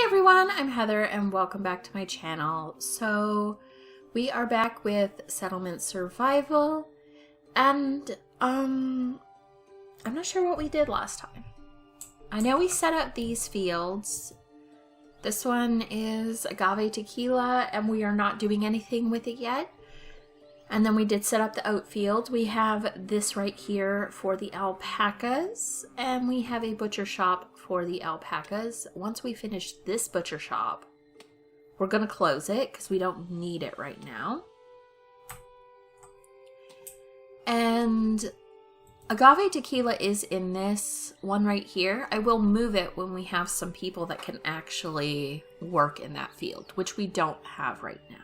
everyone, I'm Heather and welcome back to my channel. So we are back with Settlement Survival and I'm not sure what we did last time. I know we set up these fields. This one is agave tequila and we are not doing anything with it yet. And then we did set up the oat field. We have this right here for the alpacas, and we have a butcher shop for the alpacas. Once we finish this butcher shop, we're going to close it because we don't need it right now. And agave tequila is in this one right here. I will move it when we have some people that can actually work in that field, which we don't have right now.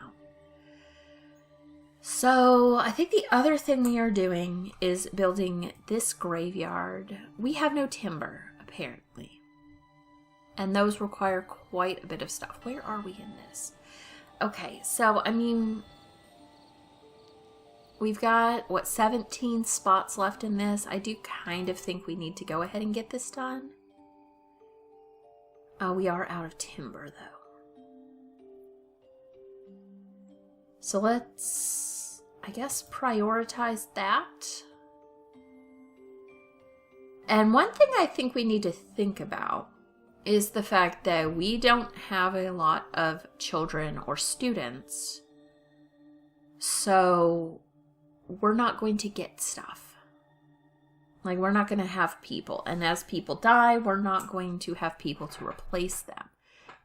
So I think the other thing we are doing is building this graveyard. We have no timber, apparently. And those require quite a bit of stuff. Where are we in this? Okay, so, I mean, we've got, what, 17 spots left in this. I do kind of think we need to go ahead and get this done. We are out of timber, though. So let's, I guess, prioritize that. And one thing I think we need to think about is the fact that we don't have a lot of children or students. So we're not going to get stuff. Like, we're not going to have people. And as people die, we're not going to have people to replace them.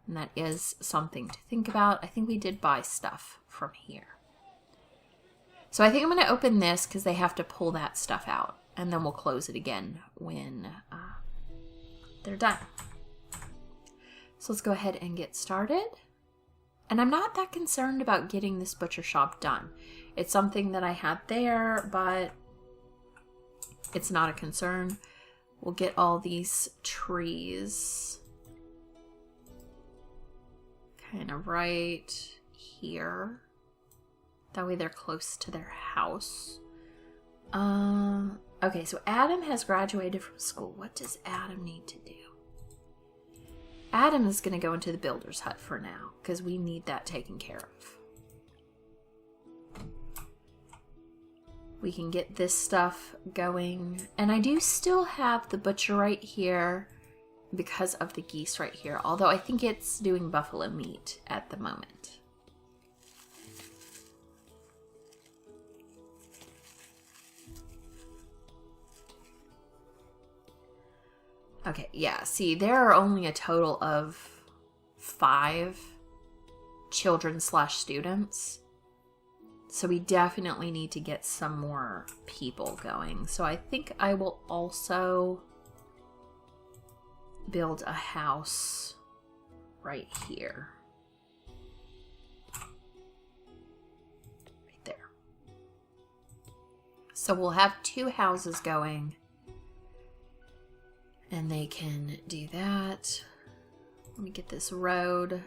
And that is something to think about. I think we did buy stuff from here. So I think I'm going to open this because they have to pull that stuff out. And then we'll close it again when they're done. So let's go ahead and get started. And I'm not that concerned about getting this butcher shop done. It's something that I had there, but it's not a concern. We'll get all these trees kind of right here. That way they're close to their house. Okay, so Adam has graduated from school. What does Adam need to do? Adam is going to go into the builder's hut for now, because we need that taken care of. We can get this stuff going. And I do still have the butcher right here because of the geese right here. Although I think it's doing buffalo meat at the moment. Okay, yeah, see, there are only a total of 5 children/students. So we definitely need to get some more people going. So I think I will also build a house right here. Right there. So we'll have 2 houses going. And they can do that. Let me get this road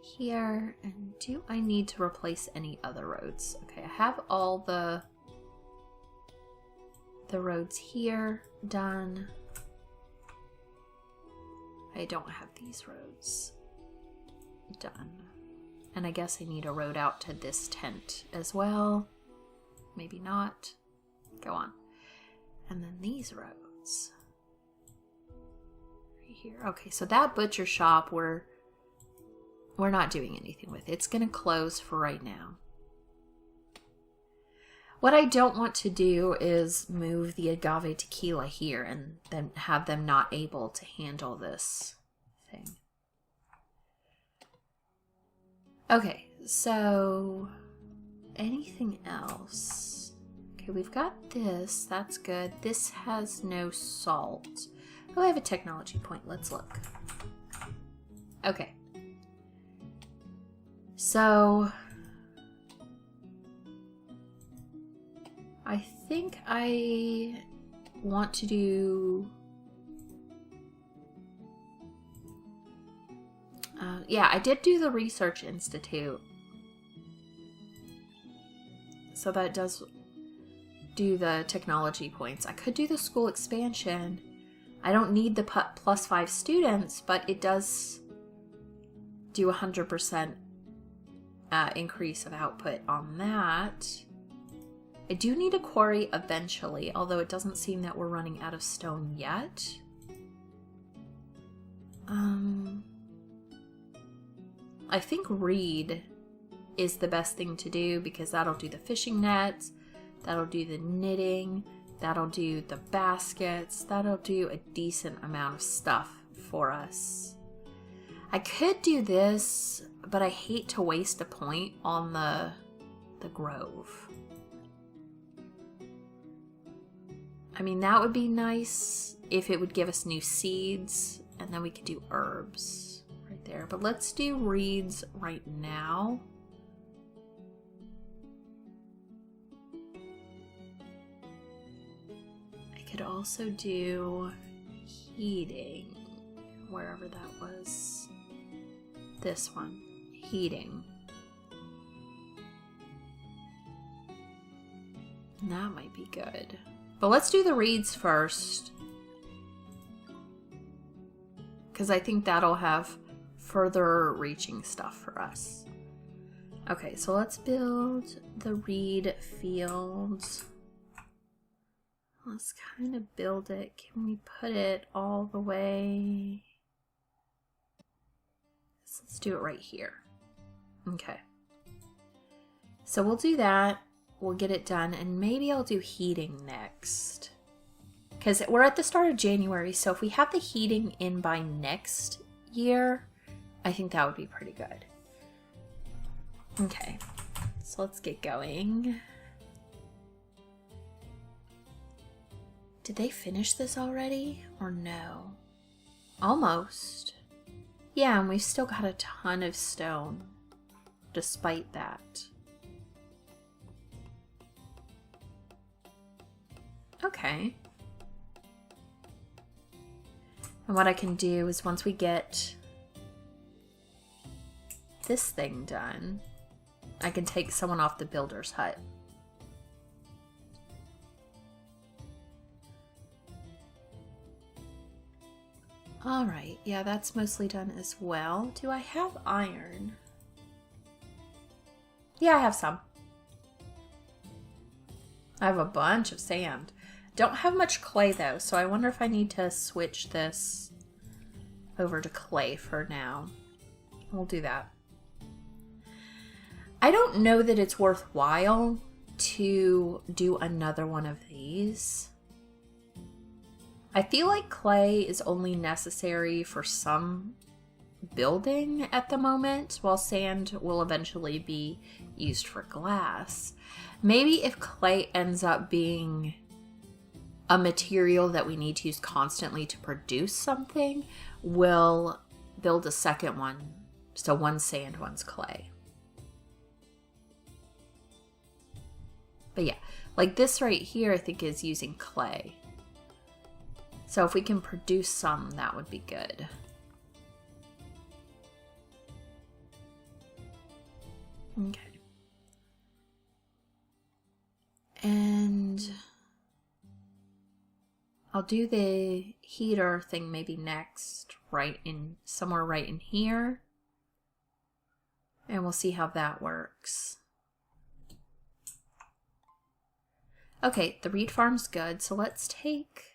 here. And do I need to replace any other roads? Okay, I have all the roads here done. I don't have these roads done. And I guess I need a road out to this tent as well. Maybe not. Go on. And then these roads. Here. Okay, so that butcher shop we're not doing anything with. It's going to close for right now. What I don't want to do is move the agave tequila here and then have them not able to handle this thing. Okay, so anything else? Okay, we've got this. That's good. This has no salt. Oh, I have a technology point. Let's look. Okay. So, I think I want to do... yeah, I did do the Research Institute. So that does do the technology points. I could do the school expansion. I don't need the +5 students, but it does do 100% increase of output on that. I do need a quarry eventually, although it doesn't seem that we're running out of stone yet. I think reed is the best thing to do because that'll do the fishing nets, that'll do the knitting, that'll do the baskets, that'll do a decent amount of stuff for us. I could do this, but I hate to waste a point on the grove. I mean, that would be nice if it would give us new seeds, and then we could do herbs right there. But let's do reeds right now. I could also do heating, wherever that was. This one, heating. And that might be good. But let's do the reeds first, because I think that'll have further reaching stuff for us. Okay, so let's build the reed fields. Let's kind of build it. Can we put it all the way? So let's do it right here. Okay. So we'll do that. We'll get it done, and maybe I'll do heating next. Because we're at the start of January, so if we have the heating in by next year, I think that would be pretty good. Okay, so let's get going. Did they finish this already, or no? Almost. Yeah, and we've still got a ton of stone, despite that. Okay. And what I can do is once we get this thing done, I can take someone off the builder's hut. Alright, yeah, that's mostly done as well. Do I have iron? Yeah, I have some. I have a bunch of sand. Don't have much clay though, so I wonder if I need to switch this over to clay for now. We'll do that. I don't know that it's worthwhile to do another one of these. I feel like clay is only necessary for some building at the moment, while sand will eventually be used for glass. Maybe if clay ends up being a material that we need to use constantly to produce something, we'll build a second one. So one's sand, one's clay. But yeah, like this right here I think is using clay. So if we can produce some, that would be good. Okay. And I'll do the heater thing maybe next, somewhere right in here. And we'll see how that works. Okay, the reed farm's good, so let's take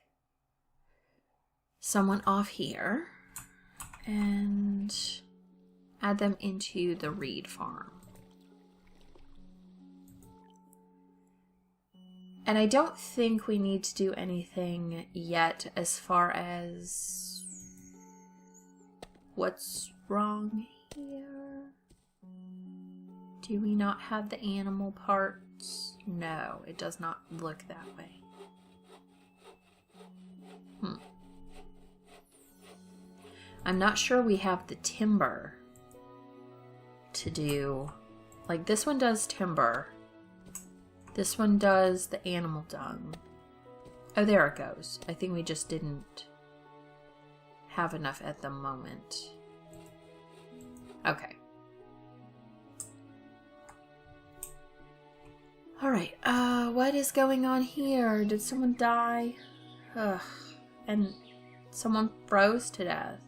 someone off here and add them into the reed farm. And I don't think we need to do anything yet as far as what's wrong here. Do we not have the animal parts? No, it does not look that way. I'm not sure we have the timber to do. Like this one does timber. This one does the animal dung. Oh, there it goes. I think we just didn't have enough at the moment. Okay. Alright, what is going on here? Did someone die? Ugh. And someone froze to death.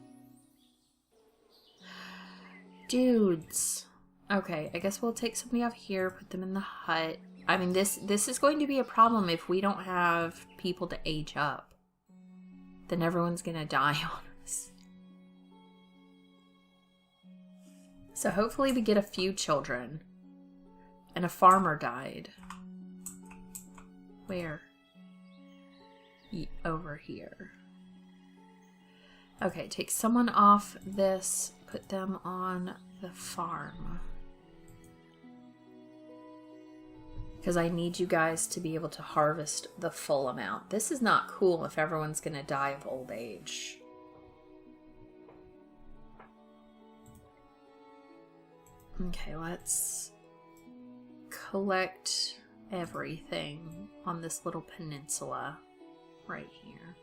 Dudes. Okay, I guess we'll take somebody off here, put them in the hut. I mean, this is going to be a problem if we don't have people to age up. Then everyone's gonna die on us. So hopefully we get a few children. And a farmer died. Where? Over here. Okay, take someone off this, put them on the farm. Because I need you guys to be able to harvest the full amount. This is not cool if everyone's going to die of old age. Okay, let's collect everything on this little peninsula right here.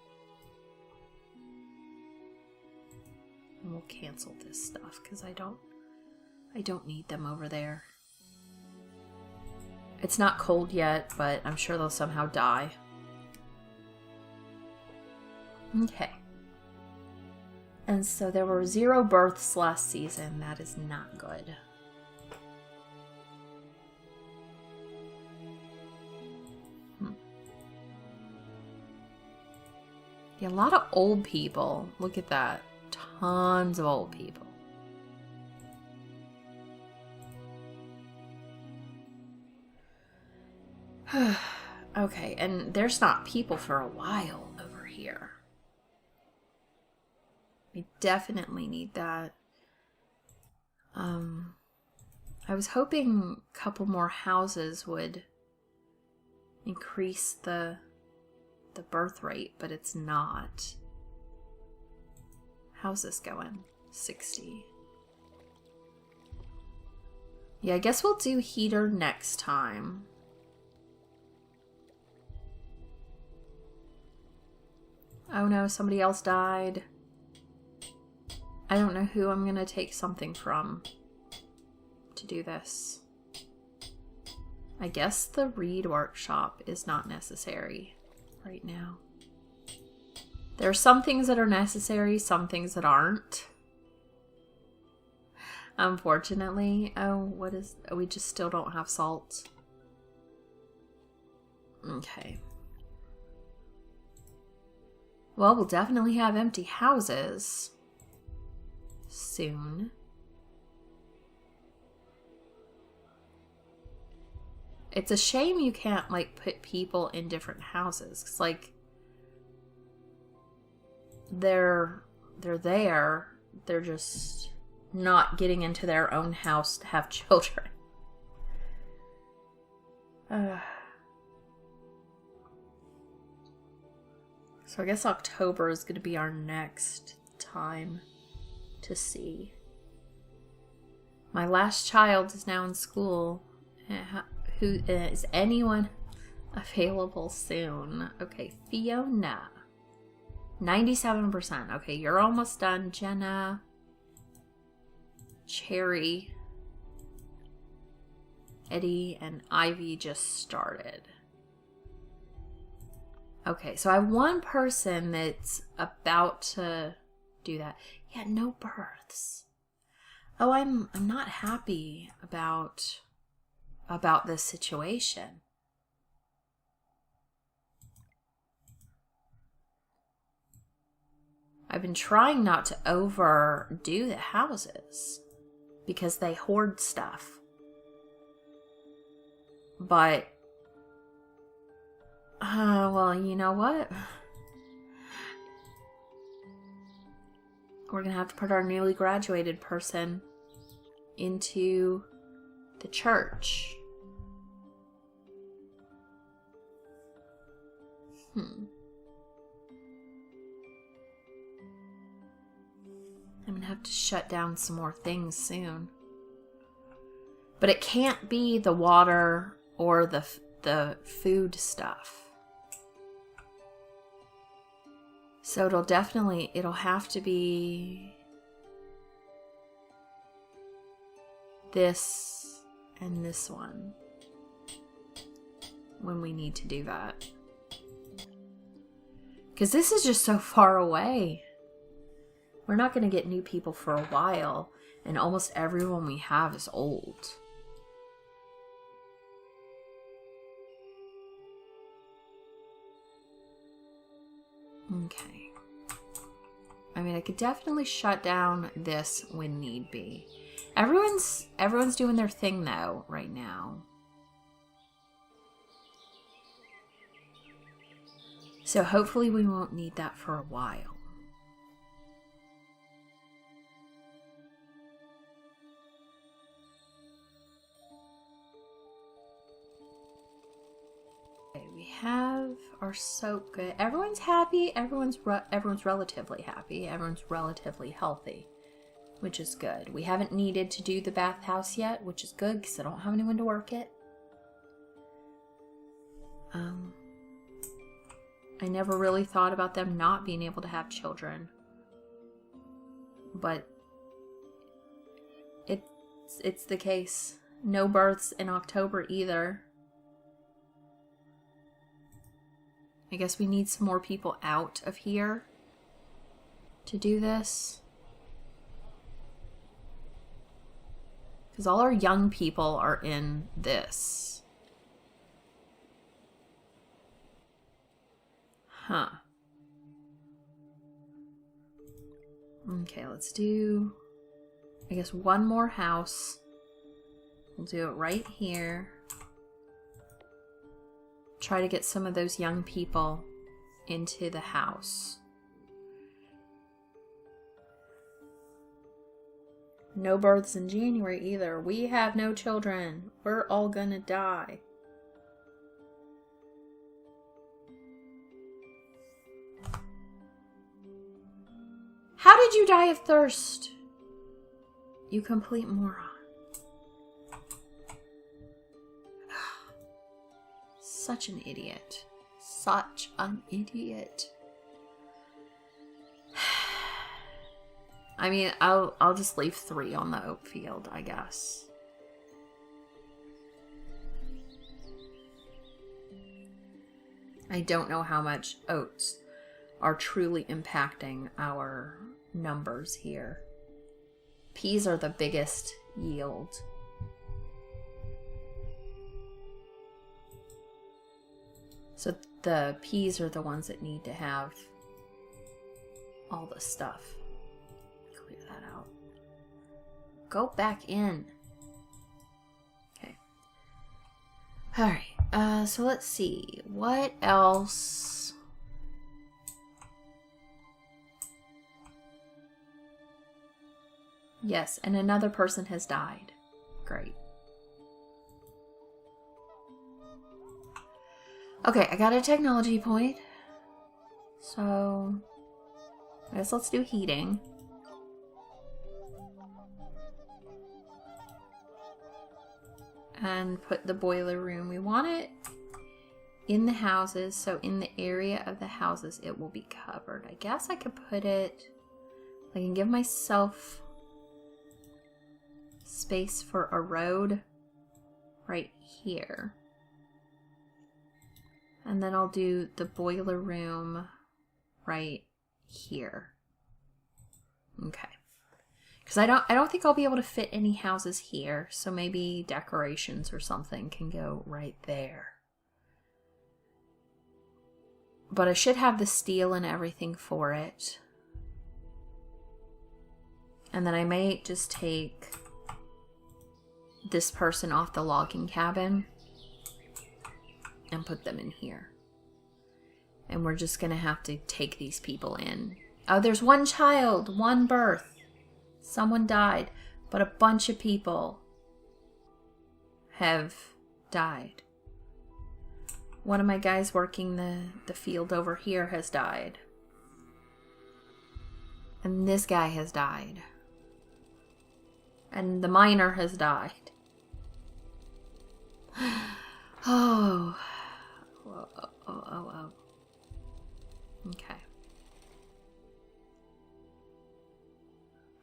And we'll cancel this stuff because I don't need them over there. It's not cold yet, but I'm sure they'll somehow die. Okay. And so there were 0 births last season. That is not good. Yeah, a lot of old people. Look at that. Tons of old people. Okay, and there's not people for a while over here. We definitely need that. I was hoping a couple more houses would increase the birth rate, but it's not. How's this going? 60. Yeah, I guess we'll do heater next time. Oh no, somebody else died. I don't know who I'm gonna take something from to do this. I guess the reed workshop is not necessary right now. There are some things that are necessary, some things that aren't. Unfortunately. We just still don't have salt. Okay. Well, we'll definitely have empty houses soon. It's a shame you can't, like, put people in different houses. 'Cause, like, they're there. They're just not getting into their own house to have children. So I guess October is going to be our next time to see. My last child is now in school. Who is anyone available soon? Okay, Fiona. 97%. Okay, you're almost done. Jenna. Cherry. Eddie and Ivy just started. Okay, so I have one person that's about to do that. Yeah, no births. Oh, I'm not happy about this situation. I've been trying not to overdo the houses because they hoard stuff. But well, you know what? We're gonna have to put our newly graduated person into the church. I'm gonna have to shut down some more things soon. But it can't be the water or the food stuff. So it'll have to be this and this one when we need to do that. Because this is just so far away. We're not going to get new people for a while, and almost everyone we have is old. Okay. I mean, I could definitely shut down this when need be. Everyone's doing their thing though right now. So hopefully we won't need that for a while. Okay, we have our soap good. Everyone's happy. Everyone's relatively happy. Everyone's relatively healthy, which is good. We haven't needed to do the bathhouse yet, which is good because I don't have anyone to work it. I never really thought about them not being able to have children, but it's the case. No births in October either. I guess we need some more people out of here to do this. Because all our young people are in this. Huh. Okay, let's do, I guess, one more house. We'll do it right here. Try to get some of those young people into the house. No births in January either. We have no children. We're all gonna die. How did you die of thirst? You complete moron. Such an idiot. Such an idiot. I mean, I'll just leave 3 on the oat field, I guess. I don't know how much oats are truly impacting our numbers here. Peas are the biggest yield. So the peas are the ones that need to have all the stuff. Clear that out. Go back in. Okay. Alright, so let's see. What else? Yes, and another person has died. Great. Okay, I got a technology point. So, I guess let's do heating. And put the boiler room. We want it in the houses, so in the area of the houses it will be covered. I guess I could put it, I can give myself space for a road right here. And then I'll do the boiler room right here. Okay. Because I don't think I'll be able to fit any houses here, so maybe decorations or something can go right there. But I should have the steel and everything for it. And then I may just take this person off the logging cabin and put them in here. And we're just gonna have to take these people in. Oh, there's one child, one birth. Someone died, but a bunch of people have died. One of my guys working the field over here has died. And this guy has died. And the miner has died. Oh. Oh. Okay.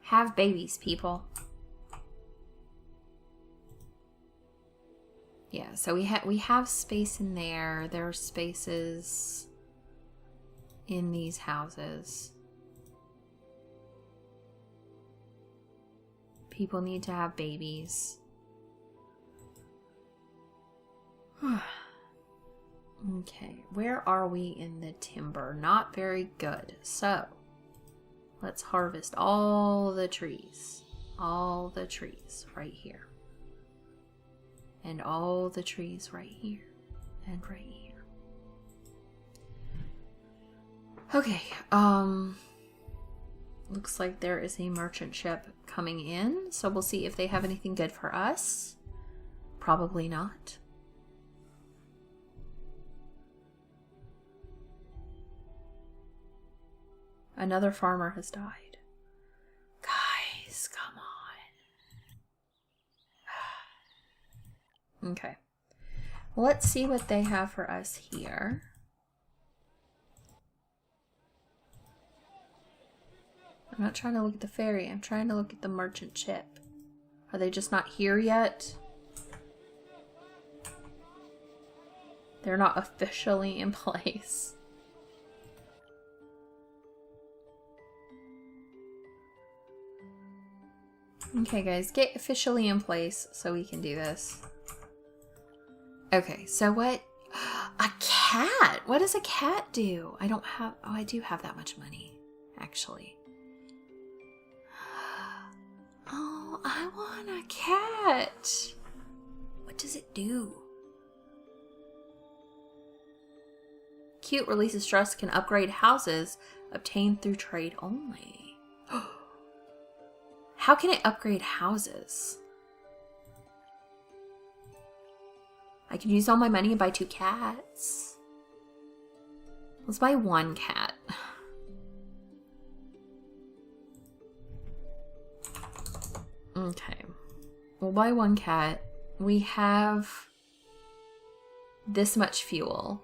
Have babies, people. Yeah, so we have space in there. There are spaces in these houses. People need to have babies. Okay, where are we in the timber? Not very good. So, let's harvest all the trees. All the trees right here. And all the trees right here. And right here. Okay, looks like there is a merchant ship coming in, so we'll see if they have anything good for us. Probably not. Another farmer has died. Guys, come on. Okay. Well, let's see what they have for us here. I'm not trying to look at the ferry. I'm trying to look at the merchant ship. Are they just not here yet? They're not officially in place. Okay, guys, get officially in place so we can do this. Okay, so what? A cat! What does a cat do? I don't have... Oh, I do have that much money, actually. Oh, I want a cat. What does it do? Cute releases trust, can upgrade houses obtained through trade only. How can it upgrade houses? I can use all my money and buy 2 cats. Let's buy 1 cat. Okay. We'll buy 1 cat. We have this much fuel.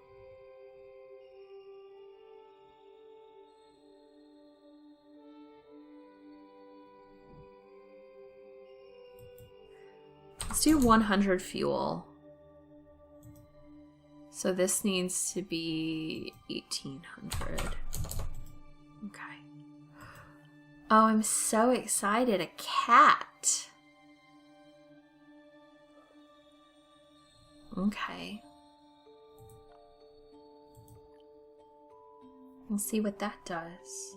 Let's do 100 fuel. So this needs to be 1800. Okay. Oh, I'm so excited. A cat. Okay. We'll see what that does.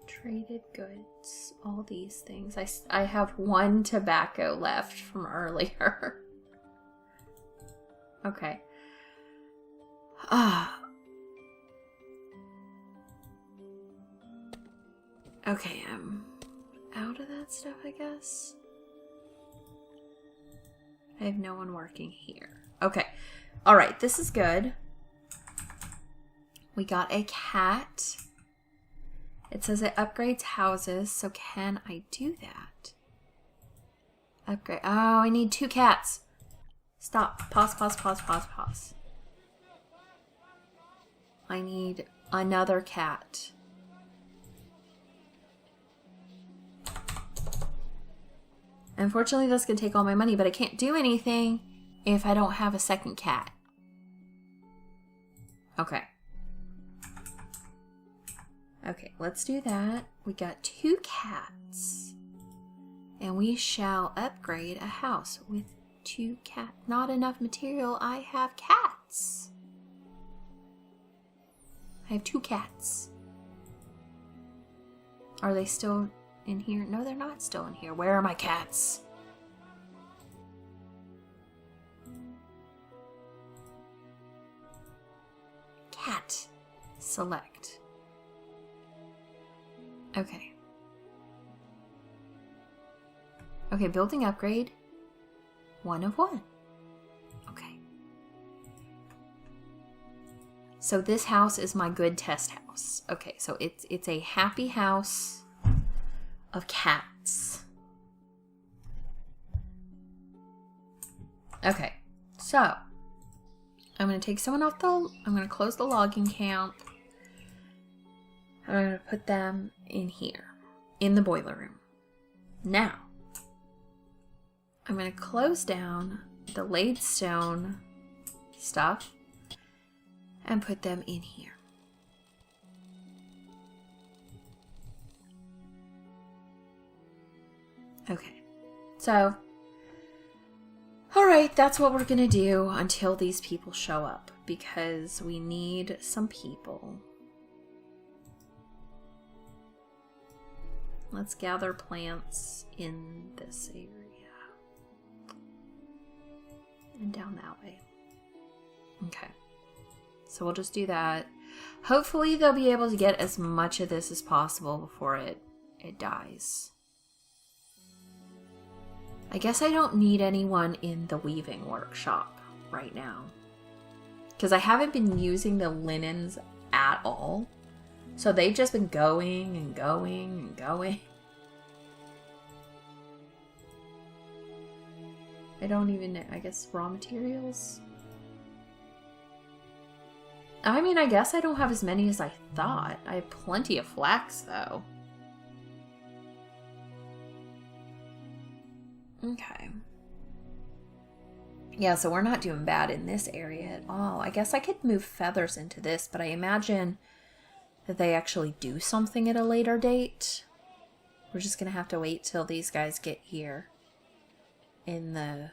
Traded goods. All these things. I have 1 tobacco left from earlier. Okay. Okay, I'm out of that stuff, I guess. I have no one working here. Okay. Alright, this is good. We got a cat. It says it upgrades houses, so can I do that? Upgrade. Oh, I need 2 cats. Stop. Pause, pause, pause, pause, pause. I need another cat. Unfortunately, this can take all my money, but I can't do anything if I don't have a second cat. Okay. Okay, let's do that. We got 2 cats. And we shall upgrade a house with 2 cats. Not enough material. I have cats. I have 2 cats. Are they still in here? No, they're not still in here. Where are my cats? Cat. Select. Okay. Okay, building upgrade. 1 of 1. Okay. So this house is my good test house. Okay, so it's a happy house of cats. Okay, so I'm going to take someone off I'm going to close the logging camp. I'm going to put them in here, in the boiler room. Now, I'm going to close down the laid stone stuff and put them in here. Okay. So, alright, that's what we're gonna do until these people show up. Because we need some people. Let's gather plants in this area. And down that way. Okay. So we'll just do that. Hopefully they'll be able to get as much of this as possible before it dies. I guess I don't need anyone in the weaving workshop right now. Because I haven't been using the linens at all. So they've just been going and going and going. I don't even know. I guess raw materials? I mean, I guess I don't have as many as I thought. I have plenty of flax, though. Okay. Yeah, so we're not doing bad in this area at all. I guess I could move feathers into this, but I imagine that they actually do something at a later date. We're just going to have to wait till these guys get here in the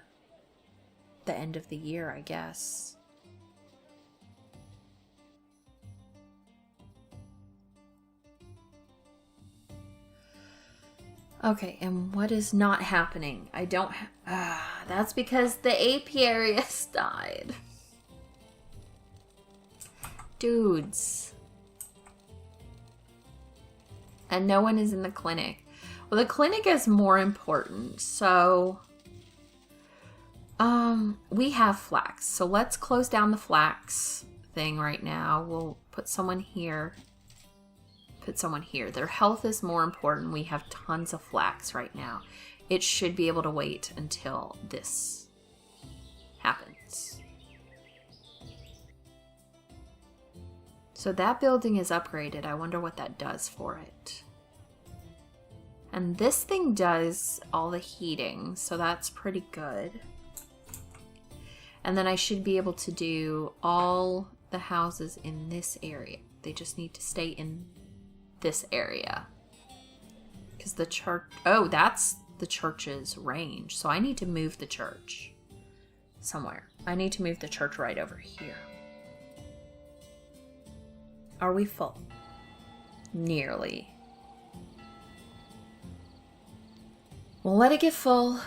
end of the year, I guess. Okay, and what is not happening? I don't that's because the apiarius died. Dudes. And no one is in the clinic. Well, the clinic is more important, so we have flax. So let's close down the flax thing right now. We'll put someone here. Put someone here. Their health is more important. We have tons of flax right now. It should be able to wait until this happens. So that building is upgraded. I wonder what that does for it. And this thing does all the heating, so that's pretty good. And then I should be able to do all the houses in this area. They just need to stay in this area. Because the church... Oh, that's the church's range. So I need to move the church somewhere. I need to move the church right over here. Are we full? Nearly. We'll let it get full.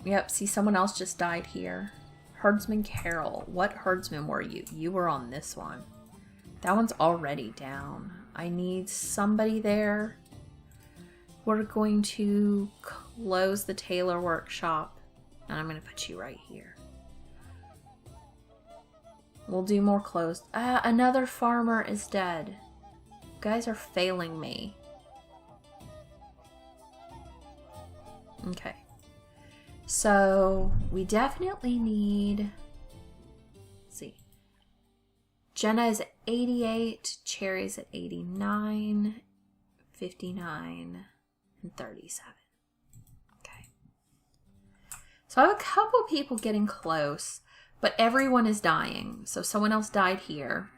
Yep, see, someone else just died here. Herdsman Carol. What herdsman were you? You were on this one. That one's already down. I need somebody there. We're going to close the tailor workshop. And I'm going to put you right here. We'll do more closed. Another farmer is dead. You guys are failing me. Okay. So, we definitely need... Let's see. Jenna is at 88, Cherry's at 89, 59, and 37. Okay. So I have a couple people getting close, but everyone is dying. So someone else died here,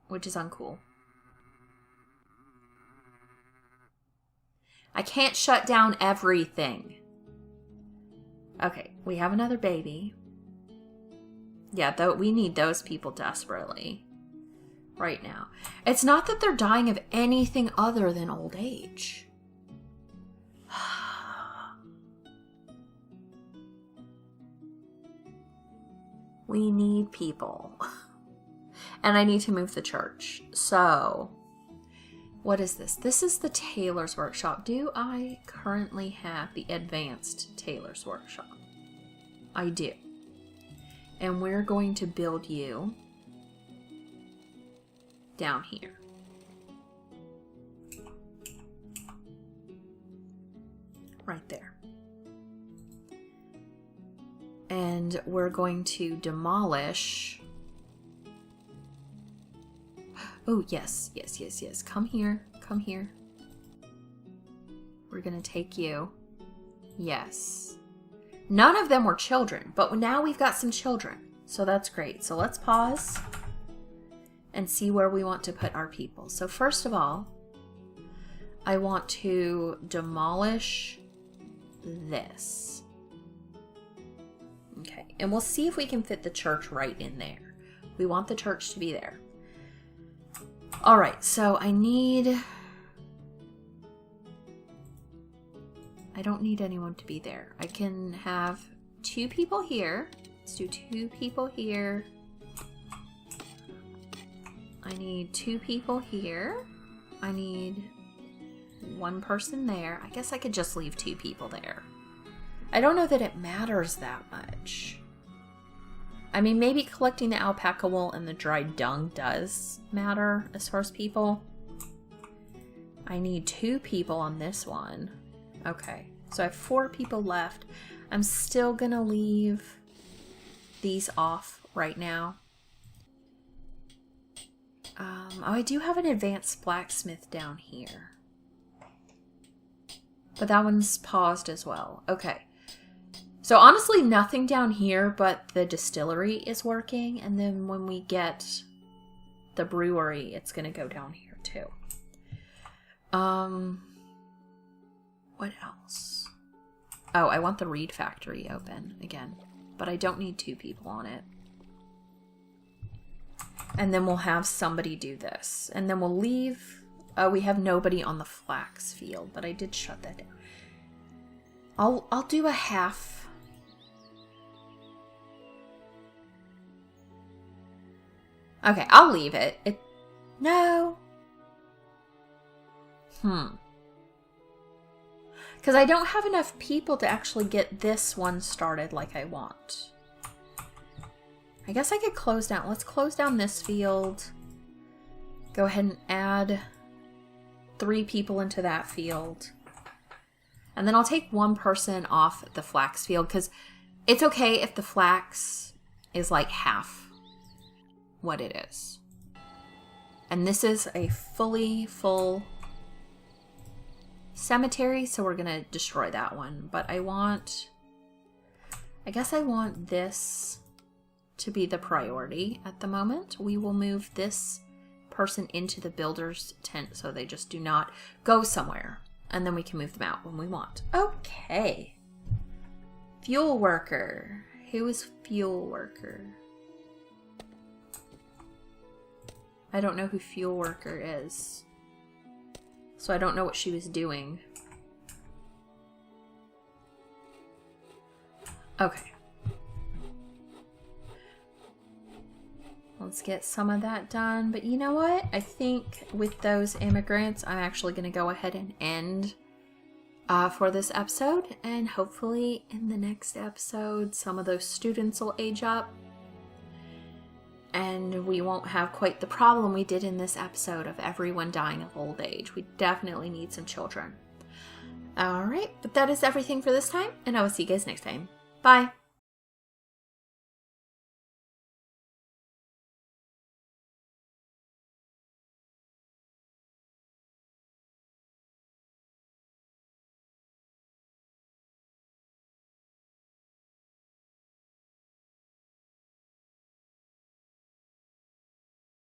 which is uncool. I can't shut down everything. Okay, we have another baby. Yeah, though we need those people desperately right now. It's not that they're dying of anything other than old age. We need people. And I need to move the church. So, what is this? This is the tailor's workshop. Do I currently have the advanced tailor's workshop? I do. And we're going to build you down here. Right there. And we're going to demolish... Oh, yes, yes, yes, yes. Come here, come here. We're going to take you. Yes. None of them were children, but now we've got some children. So that's great. So let's pause and see where we want to put our people. So first of all, I want to demolish this. Okay, and we'll see if we can fit the church right in there. We want the church to be there. All right, so I don't need anyone to be there. I can have 2 people here. Let's do 2 people here. I need 2 people here. I need 1 person there. I guess I could just leave 2 people there. I don't know that it matters that much. I mean, maybe collecting the alpaca wool and the dried dung does matter as far as people. I need 2 people on this one. Okay, so I have 4 people left. I'm still gonna leave these off right now. Oh, I do have an advanced blacksmith down here. But that one's paused as well. Okay. So honestly, nothing down here but the distillery is working. And then when we get the brewery, it's going to go down here too. What else? Oh, I want the reed factory open again. But I don't need 2 people on it. And then we'll have somebody do this. And then we'll leave... Oh, we have nobody on the flax field, but I did shut that down. I'll do a half... Okay, I'll leave it. No. Because I don't have enough people to actually get this one started like I want. I guess I could close down. Let's close down this field. Go ahead and add 3 people into that field. And then I'll take 1 person off the flax field because it's okay if the flax is like half what it is. And this is a full cemetery, so we're going to destroy that one. But I guess I want this to be the priority at the moment. We will move this person into the builder's tent so they just do not go somewhere. And then we can move them out when we want. Okay. Fuel worker. Who is fuel worker? I don't know who fuel worker is. So I don't know what she was doing. Okay. Let's get some of that done. But you know what? I think with those immigrants, I'm actually going to go ahead and end for this episode. And hopefully in the next episode, some of those students will age up. And we won't have quite the problem we did in this episode of everyone dying of old age. We definitely need some children. Alright, but that is everything for this time. And I will see you guys next time. Bye!